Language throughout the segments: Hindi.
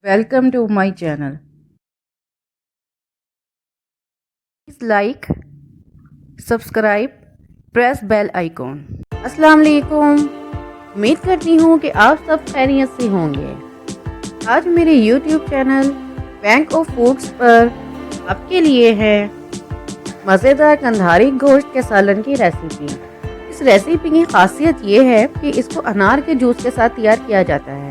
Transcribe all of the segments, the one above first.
Welcome to my channel. Please like, subscribe, press bell icon. अस्सलाम वालेकुम। उम्मीद करती हूँ कि आप सब खैरियत से होंगे। आज मेरे YouTube channel bank of foods पर आपके लिए है मज़ेदार कंधारी गोश्त के सालन की रेसिपी। इस रेसिपी की खासियत ये है कि इसको अनार के जूस के साथ तैयार किया जाता है।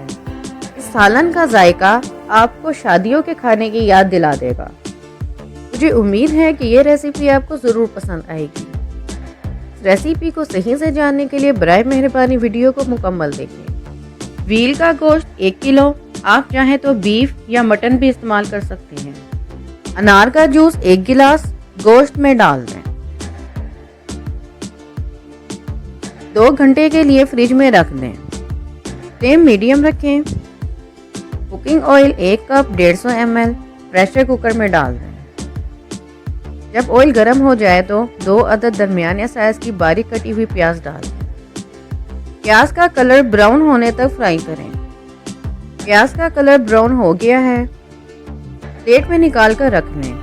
इस सालन का जायका आपको शादियों के खाने की याद दिला देगा। मुझे उम्मीद है कि ये रेसिपी आपको ज़रूर पसंद आएगी। रेसिपी को सही से जानने के लिए बराए मेहरबानी वीडियो को मुकम्मल देखें। व्हील का गोश्त 1 किलो, आप चाहें तो बीफ या मटन भी इस्तेमाल कर सकते हैं। अनार का जूस 1 गिलास गोश्त में डाल दें। 2 घंटे के लिए फ्रिज में रख दें। फ्लेम मीडियम रखें। Cooking oil 1 cup 150 ml pressure cooker में डाल दें। जब ऑयल गर्म हो जाए तो 2 अदद दरमियाने साइज की बारीक कटी हुई प्याज डाल दें। प्याज का कलर ब्राउन होने तक फ्राई करें। प्याज का कलर ब्राउन हो गया है, प्लेट में निकाल कर रख लें।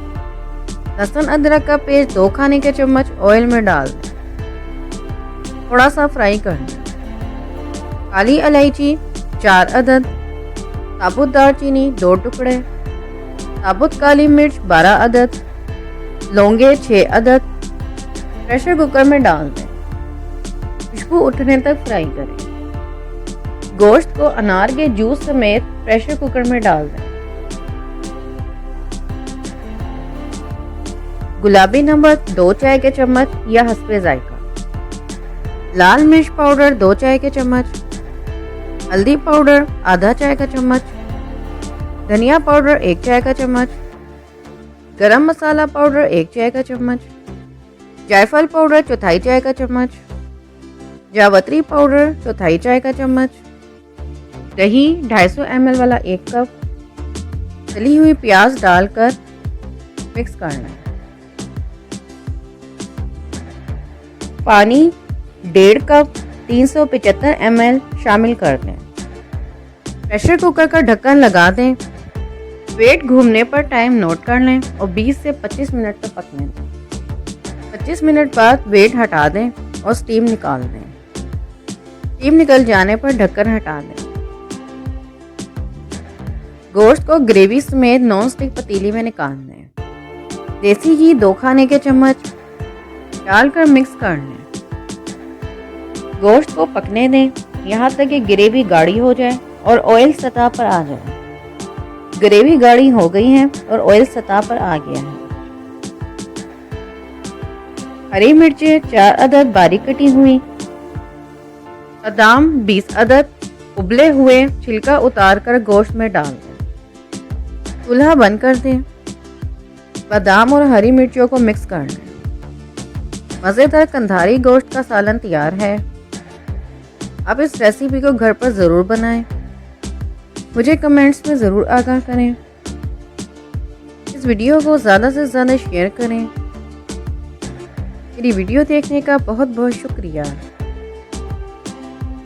लहसुन अदरक का पेस्ट 2 खाने के चम्मच ऑयल में डाल दें। थोड़ा सा फ्राई कर लें। काली इलायची 4 अदद, साबुत दालचीनी 2 टुकड़े, साबुत काली मिर्च 12 अदद, लौंगे 6 अदद प्रेशर कुकर में डाल दें। खुशबू उठने तक फ्राई करें। गोश्त को अनार के जूस समेत प्रेशर कुकर में डाल दें। गुलाबी नमक 2 चाय के चम्मच या हस्बे जायका, लाल मिर्च पाउडर 2 चाय के चम्मच, हल्दी पाउडर आधा चाय का चम्मच, धनिया पाउडर 1 चाय का चम्मच, गरम मसाला पाउडर 1 चाय का चम्मच, जायफल पाउडर 1/4 चाय का चम्मच, जावित्री पाउडर 1/4 चाय का चम्मच, दही 250 ml वाला 1 कप, तली हुई प्याज डालकर मिक्स करना है। पानी 1.5 कप 375 ml शामिल कर दें। प्रेशर कुकर का ढक्कन लगा दें। वेट घूमने पर टाइम नोट कर लें और 20 से 25 मिनट तक पकने दें। 25 मिनट बाद वेट हटा दें और स्टीम निकाल दें। स्टीम निकल जाने पर ढक्कन हटा दें। गोश्त को ग्रेवी समेत नॉन स्टिक पतीली में निकाल दें। देसी घी 2 खाने के चम्मच डालकर मिक्स कर लें। गोश्त को पकने दें यहाँ तक कि ग्रेवी गाढ़ी हो जाए और ऑयल सतह पर आ जाए। ग्रेवी गाढ़ी हो गई है और ऑयल सतह पर आ गया है। हरी मिर्चें 4 अदद बारीक कटी हुई, बादाम 20 अदद उबले हुए छिलका उतार कर गोश्त में डाल दें। चूल्हा बंद कर दें। बादाम और हरी मिर्चों को मिक्स कर लें। मज़ेदार कंधारी गोश्त का सालन तैयार है। आप इस रेसिपी को घर पर ज़रूर बनाएं। मुझे कमेंट्स में ज़रूर आगाह करें। इस वीडियो को ज़्यादा से ज़्यादा शेयर करें। मेरी वीडियो देखने का बहुत बहुत शुक्रिया।